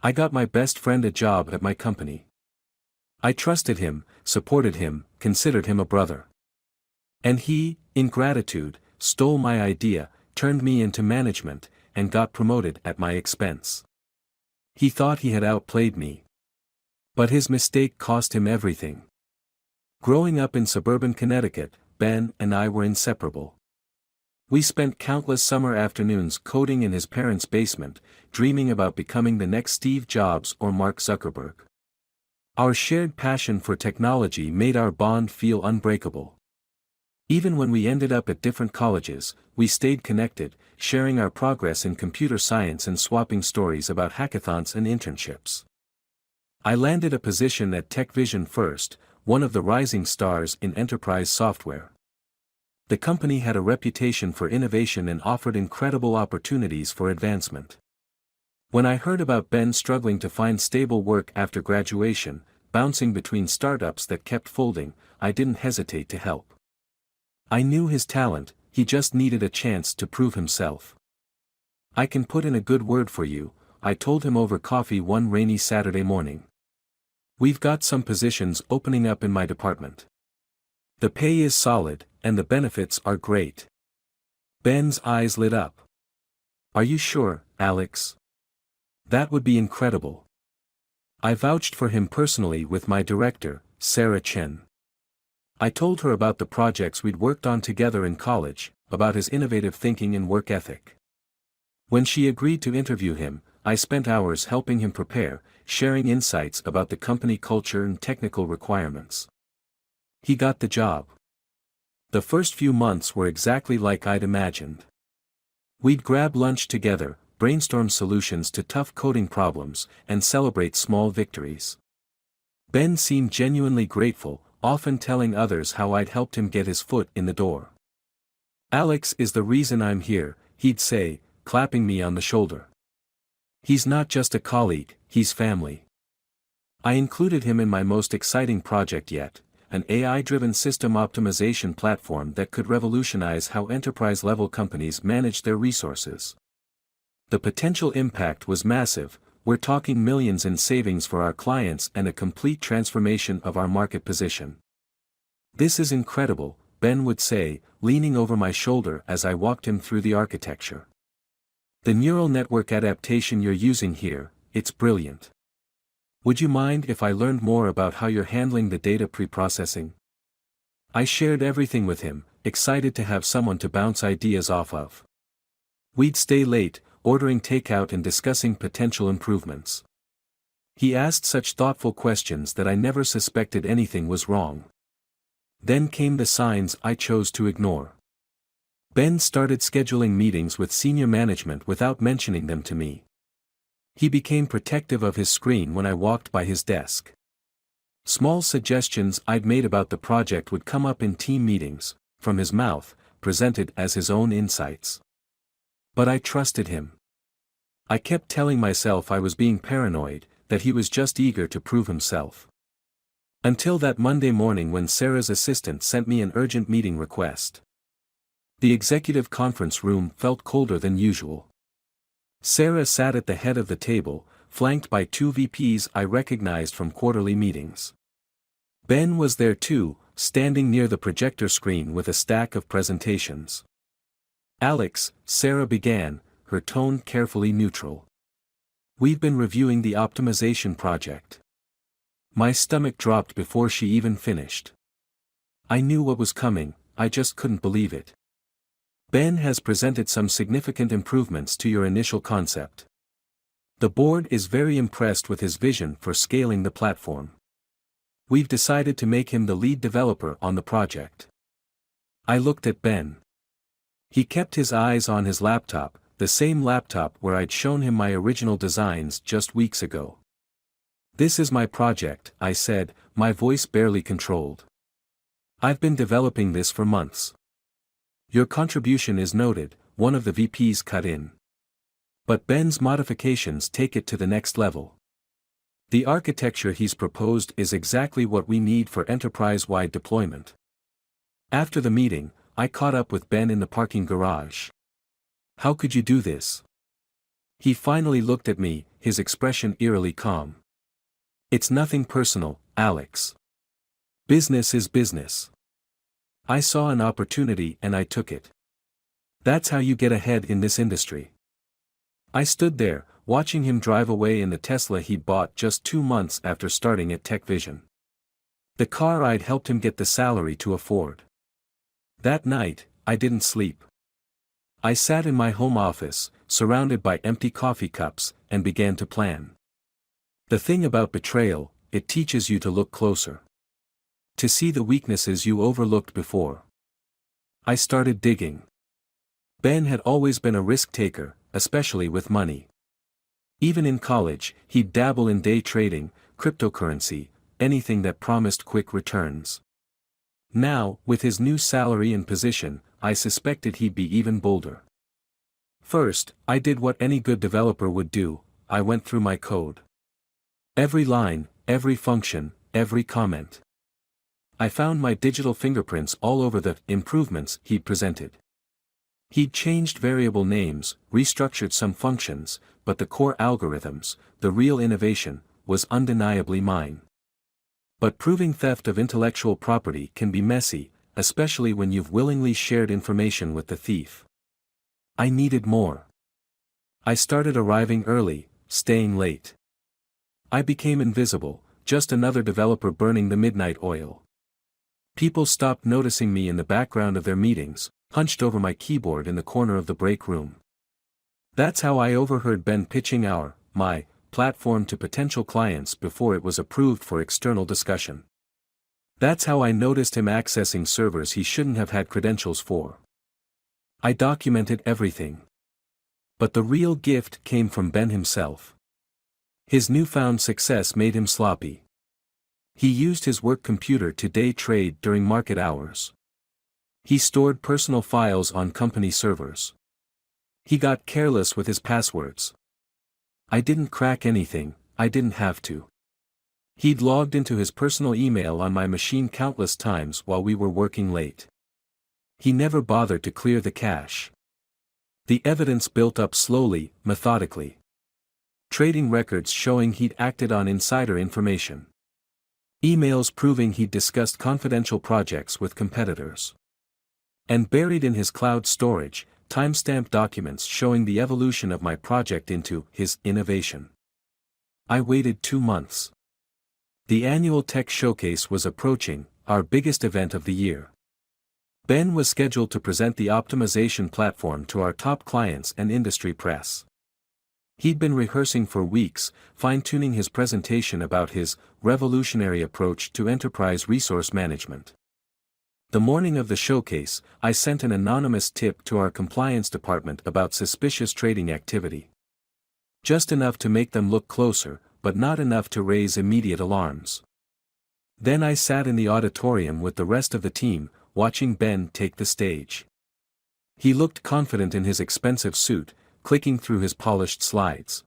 I got my best friend a job at my company. I trusted him, supported him, considered him a brother. And he, in gratitude, stole my idea, turned me into management, and got promoted at my expense. He thought he had outplayed me. But his mistake cost him everything. Growing up in suburban Connecticut, Ben and I were inseparable. We spent countless summer afternoons coding in his parents' basement, dreaming about becoming the next Steve Jobs or Mark Zuckerberg. Our shared passion for technology made our bond feel unbreakable. Even when we ended up at different colleges, we stayed connected, sharing our progress in computer science and swapping stories about hackathons and internships. I landed a position at TechVision First, one of the rising stars in enterprise software. The company had a reputation for innovation and offered incredible opportunities for advancement. When I heard about Ben struggling to find stable work after graduation, bouncing between startups that kept folding, I didn't hesitate to help. I knew his talent, he just needed a chance to prove himself. I can put in a good word for you, I told him over coffee one rainy Saturday morning. We've got some positions opening up in my department. The pay is solid, and the benefits are great. Ben's eyes lit up. Are you sure, Alex? That would be incredible. I vouched for him personally with my director, Sarah Chen. I told her about the projects we'd worked on together in college, about his innovative thinking and work ethic. When she agreed to interview him, I spent hours helping him prepare, sharing insights about the company culture and technical requirements. He got the job. The first few months were exactly like I'd imagined. We'd grab lunch together, brainstorm solutions to tough coding problems, and celebrate small victories. Ben seemed genuinely grateful, often telling others how I'd helped him get his foot in the door. Alex is the reason I'm here, he'd say, clapping me on the shoulder. He's not just a colleague, he's family. I included him in my most exciting project yet, an AI-driven system optimization platform that could revolutionize how enterprise-level companies manage their resources. The potential impact was massive, we're talking millions in savings for our clients and a complete transformation of our market position. This is incredible, Ben would say, leaning over my shoulder as I walked him through the architecture. The neural network adaptation you're using here, it's brilliant. Would you mind if I learned more about how you're handling the data pre-processing? I shared everything with him, excited to have someone to bounce ideas off of. We'd stay late, ordering takeout and discussing potential improvements. He asked such thoughtful questions that I never suspected anything was wrong. Then came the signs I chose to ignore. Ben started scheduling meetings with senior management without mentioning them to me. He became protective of his screen when I walked by his desk. Small suggestions I'd made about the project would come up in team meetings, from his mouth, presented as his own insights. But I trusted him. I kept telling myself I was being paranoid, that he was just eager to prove himself. Until that Monday morning when Sarah's assistant sent me an urgent meeting request. The executive conference room felt colder than usual. Sarah sat at the head of the table, flanked by two VPs I recognized from quarterly meetings. Ben was there too, standing near the projector screen with a stack of presentations. Alex, Sarah began, her tone carefully neutral. We've been reviewing the optimization project. My stomach dropped before she even finished. I knew what was coming, I just couldn't believe it. Ben has presented some significant improvements to your initial concept. The board is very impressed with his vision for scaling the platform. We've decided to make him the lead developer on the project. I looked at Ben. He kept his eyes on his laptop, the same laptop where I'd shown him my original designs just weeks ago. This is my project, I said, my voice barely controlled. I've been developing this for months. Your contribution is noted, one of the VPs cut in. But Ben's modifications take it to the next level. The architecture he's proposed is exactly what we need for enterprise-wide deployment. After the meeting, I caught up with Ben in the parking garage. How could you do this? He finally looked at me, his expression eerily calm. It's nothing personal, Alex. Business is business. I saw an opportunity and I took it. That's how you get ahead in this industry. I stood there, watching him drive away in the Tesla he'd bought just 2 months after starting at TechVision. The car I'd helped him get the salary to afford. That night, I didn't sleep. I sat in my home office, surrounded by empty coffee cups, and began to plan. The thing about betrayal, it teaches you to look closer. To see the weaknesses you overlooked before. I started digging. Ben had always been a risk-taker, especially with money. Even in college, he'd dabble in day trading, cryptocurrency, anything that promised quick returns. Now, with his new salary and position, I suspected he'd be even bolder. First, I did what any good developer would do, I went through my code. Every line, every function, every comment. I found my digital fingerprints all over the improvements he'd presented. He'd changed variable names, restructured some functions, but the core algorithms, the real innovation, was undeniably mine. But proving theft of intellectual property can be messy, especially when you've willingly shared information with the thief. I needed more. I started arriving early, staying late. I became invisible, just another developer burning the midnight oil. People stopped noticing me in the background of their meetings, hunched over my keyboard in the corner of the break room. That's how I overheard Ben pitching my platform to potential clients before it was approved for external discussion. That's how I noticed him accessing servers he shouldn't have had credentials for. I documented everything. But the real gift came from Ben himself. His newfound success made him sloppy. He used his work computer to day trade during market hours. He stored personal files on company servers. He got careless with his passwords. I didn't crack anything, I didn't have to. He'd logged into his personal email on my machine countless times while we were working late. He never bothered to clear the cache. The evidence built up slowly, methodically. Trading records showing he'd acted on insider information. Emails proving he'd discussed confidential projects with competitors. And buried in his cloud storage, timestamped documents showing the evolution of my project into his innovation. I waited 2 months. The annual tech showcase was approaching, our biggest event of the year. Ben was scheduled to present the optimization platform to our top clients and industry press. He'd been rehearsing for weeks, fine-tuning his presentation about his revolutionary approach to enterprise resource management. The morning of the showcase, I sent an anonymous tip to our compliance department about suspicious trading activity. Just enough to make them look closer, but not enough to raise immediate alarms. Then I sat in the auditorium with the rest of the team, watching Ben take the stage. He looked confident in his expensive suit, clicking through his polished slides.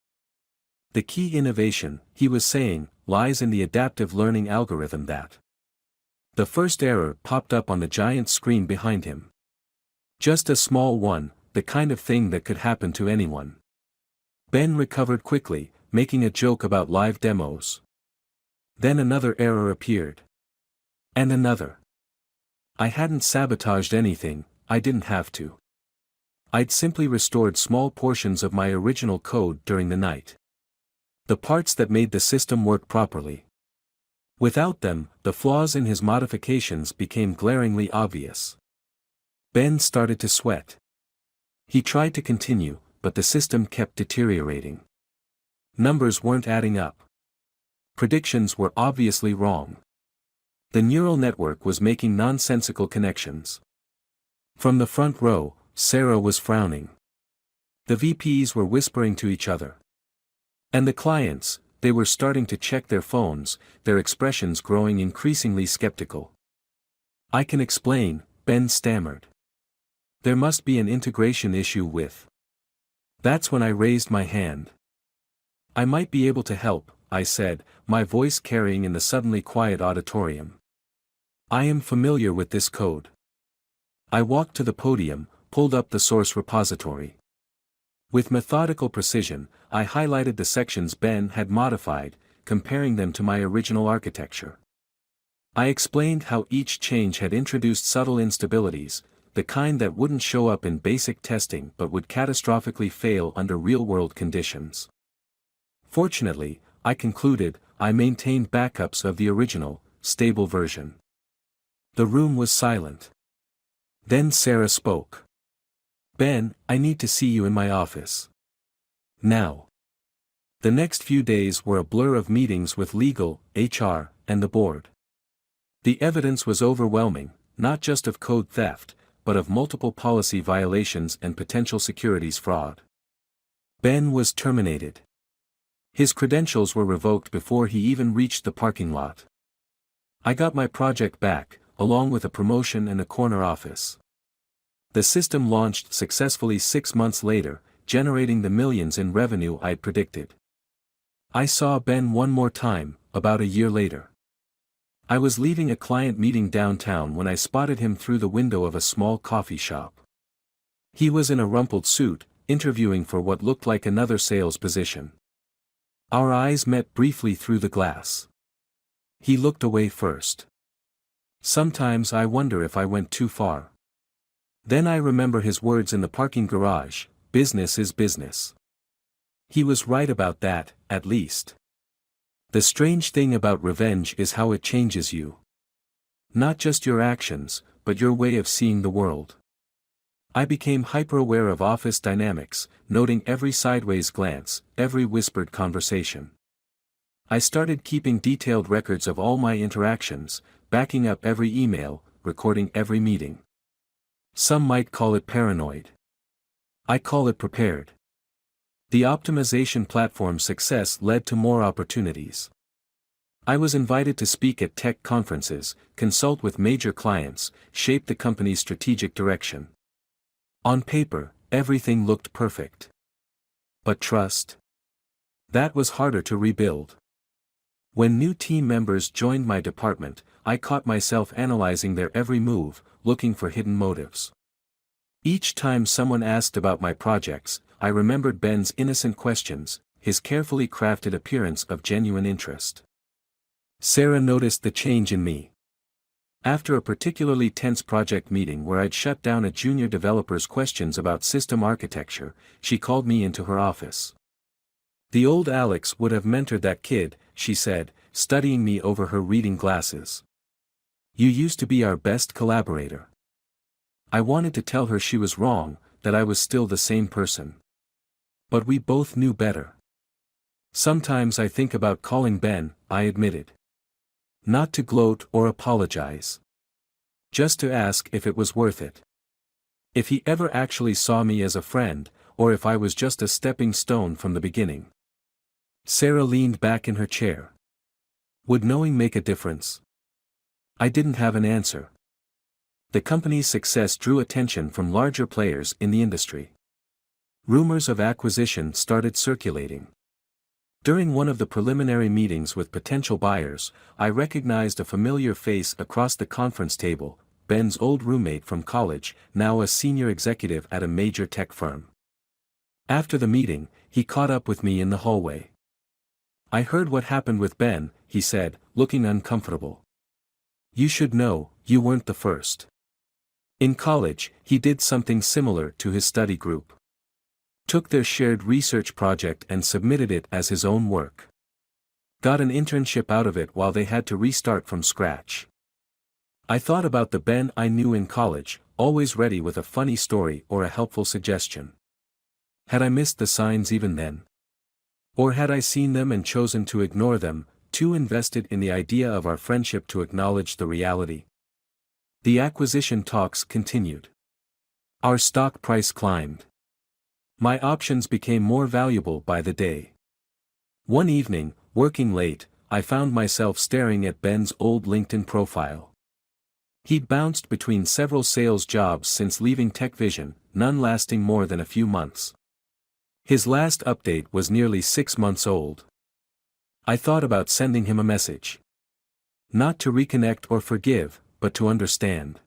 The key innovation, he was saying, lies in the adaptive learning algorithm that. The first error popped up on the giant screen behind him. Just a small one, the kind of thing that could happen to anyone. Ben recovered quickly, making a joke about live demos. Then another error appeared. And another. I hadn't sabotaged anything, I didn't have to. I'd simply restored small portions of my original code during the night. The parts that made the system work properly. Without them, the flaws in his modifications became glaringly obvious. Ben started to sweat. He tried to continue, but the system kept deteriorating. Numbers weren't adding up. Predictions were obviously wrong. The neural network was making nonsensical connections. From the front row, Sarah was frowning. The VPs were whispering to each other. And the clients, they were starting to check their phones, their expressions growing increasingly skeptical. I can explain, Ben stammered. There must be an integration issue with. That's when I raised my hand. I might be able to help, I said, my voice carrying in the suddenly quiet auditorium. I am familiar with this code. I walked to the podium, pulled up the source repository. With methodical precision, I highlighted the sections Ben had modified, comparing them to my original architecture. I explained how each change had introduced subtle instabilities, the kind that wouldn't show up in basic testing but would catastrophically fail under real-world conditions. Fortunately, I concluded, I maintained backups of the original, stable version. The room was silent. Then Sarah spoke. "Ben, I need to see you in my office. Now." The next few days were a blur of meetings with legal, HR, and the board. The evidence was overwhelming, not just of code theft, but of multiple policy violations and potential securities fraud. Ben was terminated. His credentials were revoked before he even reached the parking lot. I got my project back, along with a promotion and a corner office. The system launched successfully 6 months later, generating the millions in revenue I'd predicted. I saw Ben one more time, about a year later. I was leaving a client meeting downtown when I spotted him through the window of a small coffee shop. He was in a rumpled suit, interviewing for what looked like another sales position. Our eyes met briefly through the glass. He looked away first. Sometimes I wonder if I went too far. Then I remember his words in the parking garage, "Business is business." He was right about that, at least. The strange thing about revenge is how it changes you. Not just your actions, but your way of seeing the world. I became hyper-aware of office dynamics, noting every sideways glance, every whispered conversation. I started keeping detailed records of all my interactions, backing up every email, recording every meeting. Some might call it paranoid. I call it prepared. The optimization platform's success led to more opportunities. I was invited to speak at tech conferences, consult with major clients, shape the company's strategic direction. On paper, everything looked perfect. But trust? That was harder to rebuild. When new team members joined my department, I caught myself analyzing their every move, looking for hidden motives. Each time someone asked about my projects, I remembered Ben's innocent questions, his carefully crafted appearance of genuine interest. Sarah noticed the change in me. After a particularly tense project meeting where I'd shut down a junior developer's questions about system architecture, she called me into her office. "The old Alex would have mentored that kid," she said, studying me over her reading glasses. "You used to be our best collaborator." I wanted to tell her she was wrong, that I was still the same person. But we both knew better. "Sometimes I think about calling Ben," I admitted. Not to gloat or apologize. Just to ask if it was worth it. If he ever actually saw me as a friend, or if I was just a stepping stone from the beginning. Sarah leaned back in her chair. Would knowing make a difference? I didn't have an answer. The company's success drew attention from larger players in the industry. Rumors of acquisition started circulating. During one of the preliminary meetings with potential buyers, I recognized a familiar face across the conference table, Ben's old roommate from college, now a senior executive at a major tech firm. After the meeting, he caught up with me in the hallway. "I heard what happened with Ben," he said, looking uncomfortable. "You should know, you weren't the first. In college, he did something similar to his study group. Took their shared research project and submitted it as his own work. Got an internship out of it while they had to restart from scratch." I thought about the Ben I knew in college, always ready with a funny story or a helpful suggestion. Had I missed the signs even then? Or had I seen them and chosen to ignore them, too invested in the idea of our friendship to acknowledge the reality? The acquisition talks continued. Our stock price climbed. My options became more valuable by the day. One evening, working late, I found myself staring at Ben's old LinkedIn profile. He'd bounced between several sales jobs since leaving TechVision, none lasting more than a few months. His last update was nearly 6 months old. I thought about sending him a message. Not to reconnect or forgive, but to understand.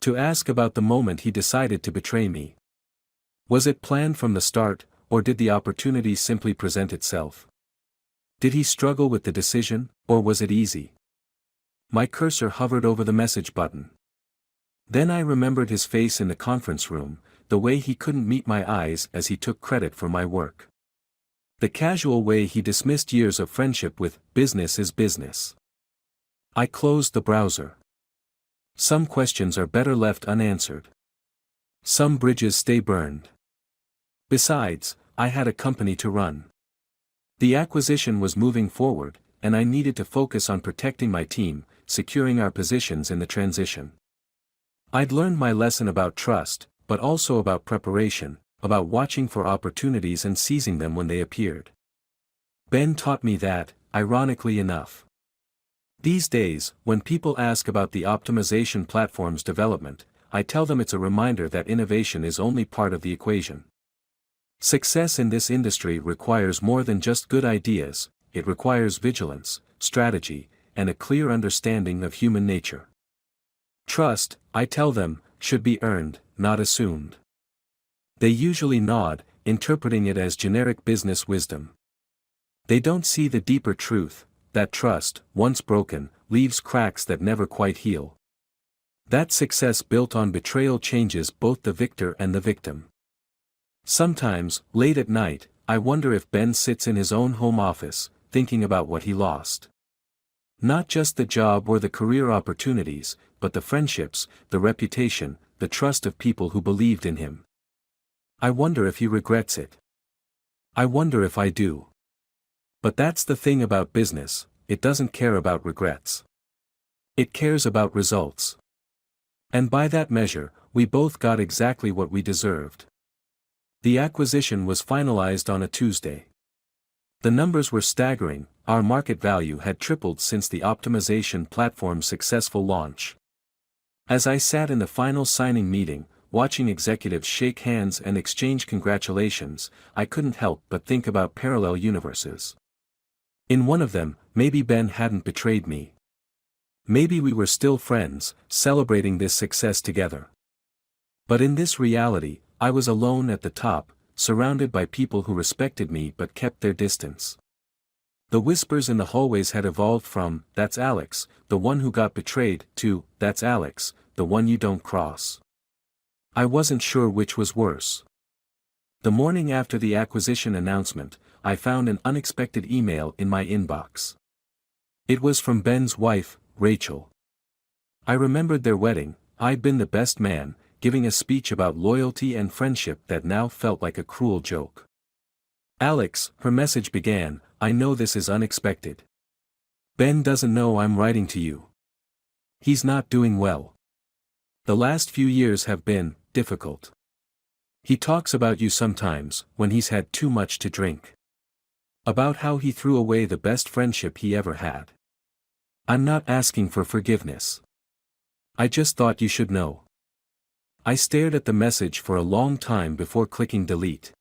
To ask about the moment he decided to betray me. Was it planned from the start, or did the opportunity simply present itself? Did he struggle with the decision, or was it easy? My cursor hovered over the message button. Then I remembered his face in the conference room, the way he couldn't meet my eyes as he took credit for my work. The casual way he dismissed years of friendship with, "Business is business." I closed the browser. Some questions are better left unanswered. Some bridges stay burned. Besides, I had a company to run. The acquisition was moving forward, and I needed to focus on protecting my team, securing our positions in the transition. I'd learned my lesson about trust, but also about preparation, about watching for opportunities and seizing them when they appeared. Ben taught me that, ironically enough. These days, when people ask about the optimization platform's development, I tell them it's a reminder that innovation is only part of the equation. Success in this industry requires more than just good ideas, it requires vigilance, strategy, and a clear understanding of human nature. Trust, I tell them, should be earned, not assumed. They usually nod, interpreting it as generic business wisdom. They don't see the deeper truth, that trust, once broken, leaves cracks that never quite heal. That success built on betrayal changes both the victor and the victim. Sometimes, late at night, I wonder if Ben sits in his own home office, thinking about what he lost. Not just the job or the career opportunities, but the friendships, the reputation, the trust of people who believed in him. I wonder if he regrets it. I wonder if I do. But that's the thing about business, it doesn't care about regrets. It cares about results. And by that measure, we both got exactly what we deserved. The acquisition was finalized on a Tuesday. The numbers were staggering, our market value had tripled since the optimization platform's successful launch. As I sat in the final signing meeting, watching executives shake hands and exchange congratulations, I couldn't help but think about parallel universes. In one of them, maybe Ben hadn't betrayed me. Maybe we were still friends, celebrating this success together. But in this reality, I was alone at the top, surrounded by people who respected me but kept their distance. The whispers in the hallways had evolved from, "That's Alex, the one who got betrayed," to, "That's Alex, the one you don't cross." I wasn't sure which was worse. The morning after the acquisition announcement, I found an unexpected email in my inbox. It was from Ben's wife, Rachel. I remembered their wedding. I'd been the best man, giving a speech about loyalty and friendship that now felt like a cruel joke. "Alex," her message began, "I know this is unexpected. Ben doesn't know I'm writing to you. He's not doing well. The last few years have been difficult. He talks about you sometimes, when he's had too much to drink. About how he threw away the best friendship he ever had. I'm not asking for forgiveness. I just thought you should know." I stared at the message for a long time before clicking delete.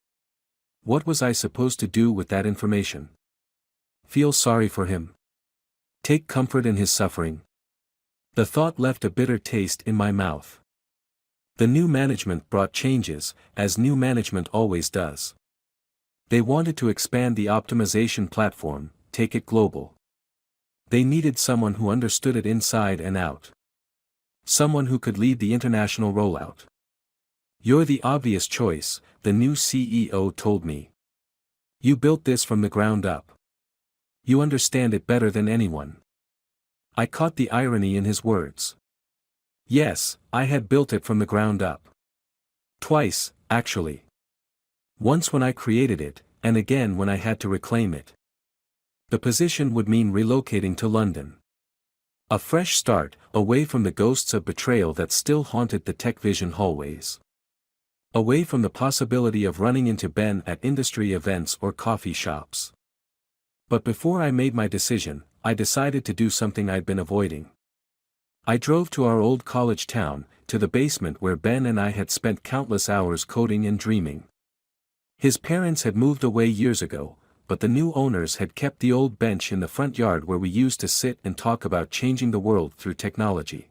What was I supposed to do with that information? Feel sorry for him? Take comfort in his suffering? The thought left a bitter taste in my mouth. The new management brought changes, as new management always does. They wanted to expand the optimization platform, take it global. They needed someone who understood it inside and out. Someone who could lead the international rollout. "You're the obvious choice," the new CEO told me. "You built this from the ground up. You understand it better than anyone." I caught the irony in his words. Yes, I had built it from the ground up. Twice, actually. Once when I created it, and again when I had to reclaim it. The position would mean relocating to London. A fresh start, away from the ghosts of betrayal that still haunted the TechVision hallways. Away from the possibility of running into Ben at industry events or coffee shops. But before I made my decision, I decided to do something I'd been avoiding. I drove to our old college town, to the basement where Ben and I had spent countless hours coding and dreaming. His parents had moved away years ago, but the new owners had kept the old bench in the front yard where we used to sit and talk about changing the world through technology.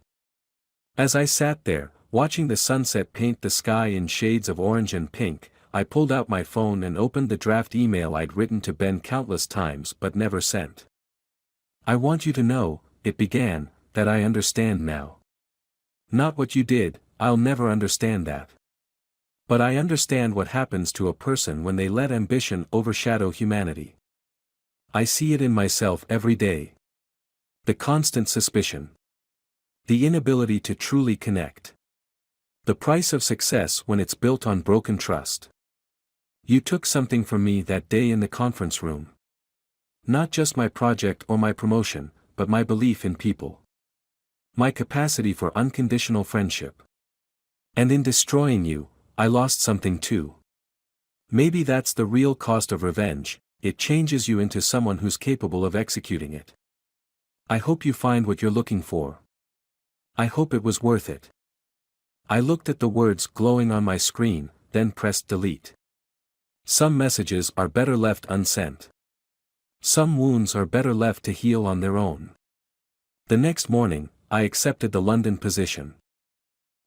As I sat there, Watching the sunset paint the sky in shades of orange and pink, I pulled out my phone and opened the draft email I'd written to Ben countless times but never sent. "I want you to know," it began, "that I understand now. Not what you did, I'll never understand that. But I understand what happens to a person when they let ambition overshadow humanity. I see it in myself every day. The constant suspicion. The inability to truly connect. The price of success when it's built on broken trust. You took something from me that day in the conference room. Not just my project or my promotion, but my belief in people. My capacity for unconditional friendship. And in destroying you, I lost something too. Maybe that's the real cost of revenge, it changes you into someone who's capable of executing it. I hope you find what you're looking for. I hope it was worth it." I looked at the words glowing on my screen, then pressed delete. Some messages are better left unsent. Some wounds are better left to heal on their own. The next morning, I accepted the London position.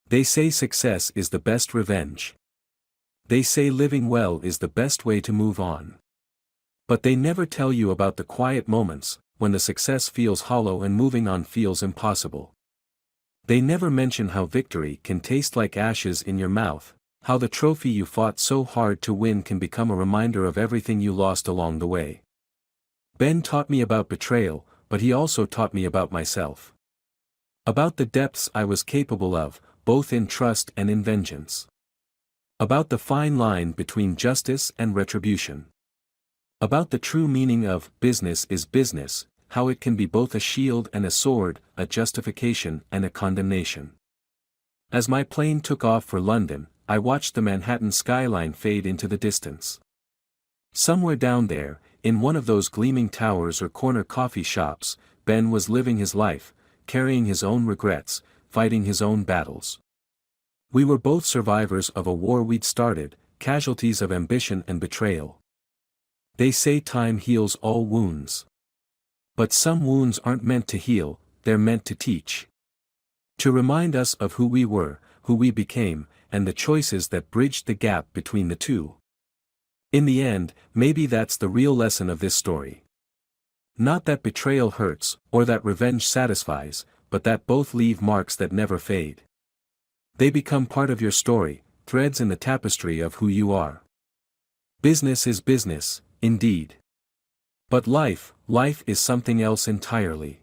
They say success is the best revenge. They say living well is the best way to move on. But they never tell you about the quiet moments, when the success feels hollow and moving on feels impossible. They never mention how victory can taste like ashes in your mouth, how the trophy you fought so hard to win can become a reminder of everything you lost along the way. Ben taught me about betrayal, but he also taught me about myself. About the depths I was capable of, both in trust and in vengeance. About the fine line between justice and retribution. About the true meaning of business is business, how it can be both a shield and a sword, a justification and a condemnation. As my plane took off for London, I watched the Manhattan skyline fade into the distance. Somewhere down there, in one of those gleaming towers or corner coffee shops, Ben was living his life, carrying his own regrets, fighting his own battles. We were both survivors of a war we'd started, casualties of ambition and betrayal. They say time heals all wounds. But some wounds aren't meant to heal, they're meant to teach. To remind us of who we were, who we became, and the choices that bridged the gap between the two. In the end, maybe that's the real lesson of this story. Not that betrayal hurts, or that revenge satisfies, but that both leave marks that never fade. They become part of your story, threads in the tapestry of who you are. Business is business, indeed. But life is something else entirely.